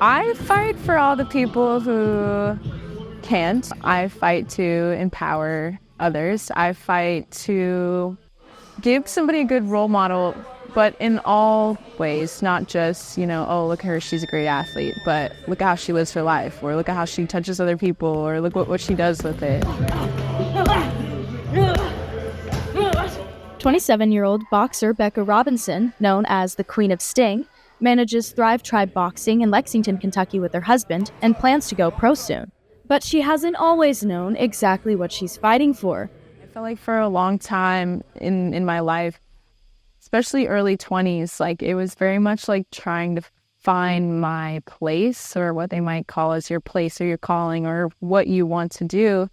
I fight for all the people who can't. I fight to empower others. I fight to give somebody a good role model, but in all ways, not just, oh, look at her, she's a great athlete, but look at how she lives her life, or look at how she touches other people, or look what she does with it. 27-year-old boxer Becca Robinson, known as the Queen of Sting, manages Thrive Tribe Boxing in Lexington, Kentucky with her husband and plans to go pro soon. But she hasn't always known exactly what she's fighting for. I felt like for a long time in my life, especially early 20s, like it was very much like trying to find my place, or what they might call as your place or your calling or what you want to do.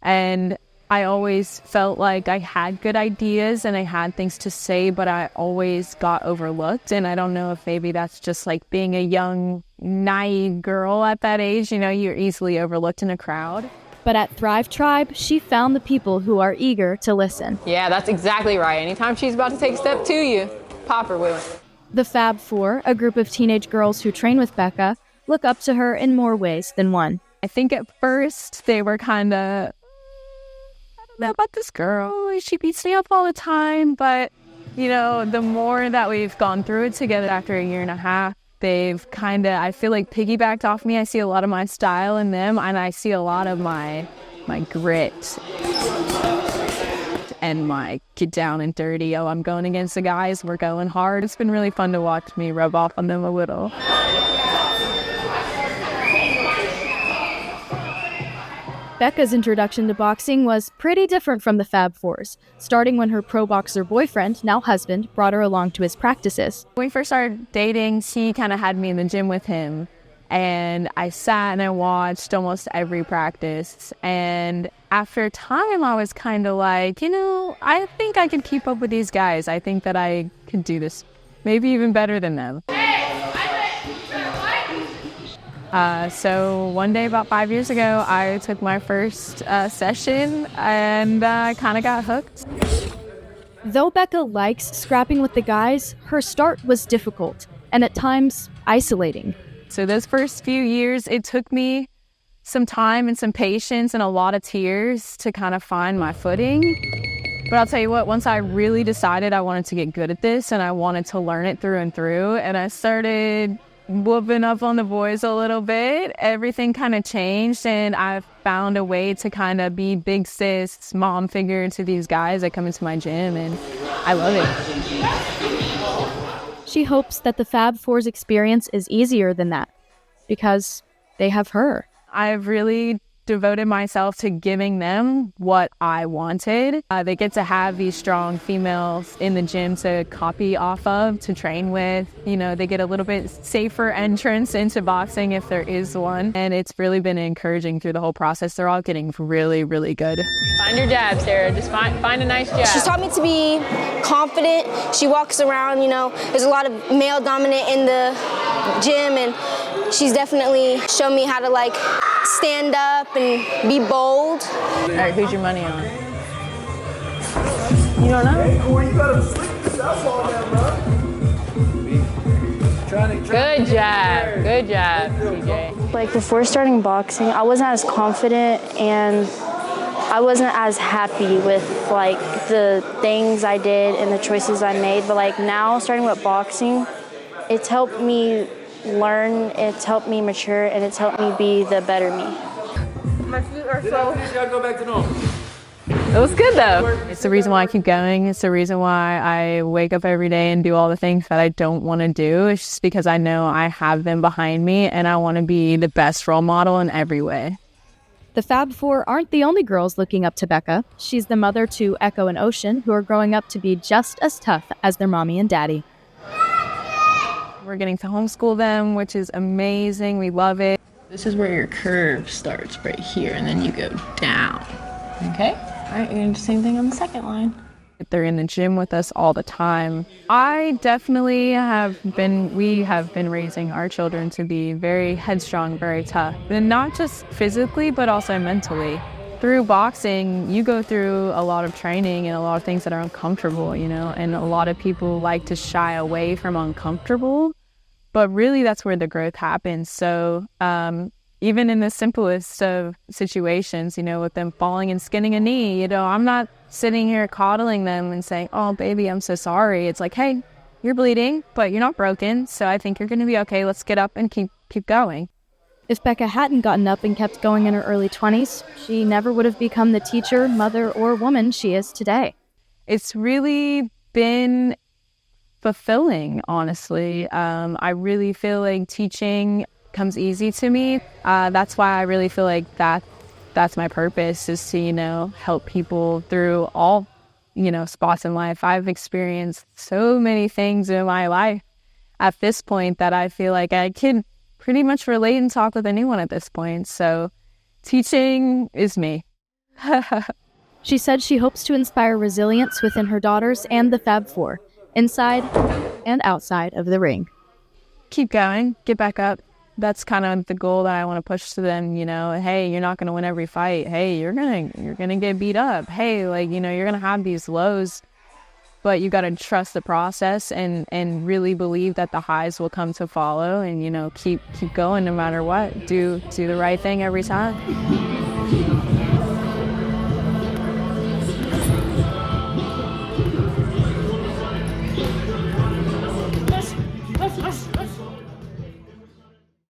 And I always felt like I had good ideas and I had things to say, but I always got overlooked. And I don't know if maybe that's just like being a young, naive girl at that age. You're easily overlooked in a crowd. But at Thrive Tribe, she found the people who are eager to listen. Yeah, that's exactly right. Anytime she's about to take a step to you, pop her with it. The Fab Four, a group of teenage girls who train with Becca, look up to her in more ways than one. I think at first they were kind of, I don't know about this girl, she beats me up all the time. But, the more that we've gone through it together after a year and a half, they've kind of, I feel like, piggybacked off me. I see a lot of my style in them, and I see a lot of my grit and my get down and dirty. Oh, I'm going against the guys. We're going hard. It's been really fun to watch me rub off on them a little. Becca's introduction to boxing was pretty different from the Fab Fours, starting when her pro boxer boyfriend, now husband, brought her along to his practices. When we first started dating, he kind of had me in the gym with him, and I sat and I watched almost every practice. And after time, I was kind of like, I think I could keep up with these guys. I think that I could do this, maybe even better than them. So one day about 5 years ago, I took my first session and kind of got hooked. Though Becca likes scrapping with the guys, her start was difficult and at times isolating. So those first few years, it took me some time and some patience and a lot of tears to kind of find my footing. But I'll tell you what, once I really decided I wanted to get good at this and I wanted to learn it through and through, and I started whooping up on the boys a little bit, everything kind of changed, and I found a way to kind of be big sis, mom figure to these guys that come into my gym, and I love it. She hopes that the Fab Four's experience is easier than that, because they have her. I've really devoted myself to giving them what I wanted. They get to have these strong females in the gym to copy off of, to train with. They get a little bit safer entrance into boxing if there is one. And it's really been encouraging through the whole process. They're all getting really, really good. Find your jab, Sarah. Just find a nice jab. She's taught me to be confident. She walks around, there's a lot of male dominant in the gym, and she's definitely shown me how to stand up and be bold. All right, who's your money on? You don't know? Good job, CJ. Before starting boxing, I wasn't as confident and I wasn't as happy with the things I did and the choices I made. But now, starting with boxing, it's helped me learn, it's helped me mature, and it's helped me be the better me. My feet are so... Go back to normal. It was good though. It's the reason why I keep going. It's the reason why I wake up every day and do all the things that I don't want to do. It's just because I know I have them behind me and I want to be the best role model in every way. The Fab Four aren't the only girls looking up to Becca. She's the mother to Echo and Ocean, who are growing up to be just as tough as their mommy and daddy. We're getting to homeschool them, which is amazing. We love it. This is where your curve starts right here, and then you go down. Okay? All right, you're gonna do the same thing on the second line. They're in the gym with us all the time. I definitely we have been raising our children to be very headstrong, very tough. And not just physically, but also mentally. Through boxing, you go through a lot of training and a lot of things that are uncomfortable, and a lot of people like to shy away from uncomfortable. But really, that's where the growth happens. So even in the simplest of situations, with them falling and skinning a knee, I'm not sitting here coddling them and saying, oh, baby, I'm so sorry. It's like, hey, you're bleeding, but you're not broken. So I think you're going to be okay. Let's get up and keep going. If Becca hadn't gotten up and kept going in her early 20s, she never would have become the teacher, mother, or woman she is today. It's really been fulfilling, honestly. I really feel like teaching comes easy to me. That's why I really feel like that's my purpose, is to, help people through all, spots in life. I've experienced so many things in my life at this point that I feel like I can pretty much relate and talk with anyone at this point. So teaching is me. She said she hopes to inspire resilience within her daughters and the Fab Four, inside and outside of the ring. Keep going, get back up. That's kind of the goal that I want to push to them. Hey, you're not going to win every fight. Hey, you're gonna get beat up. Hey, you're gonna have these lows, but you got to trust the process and really believe that the highs will come to follow, and keep going no matter what. Do the right thing every time.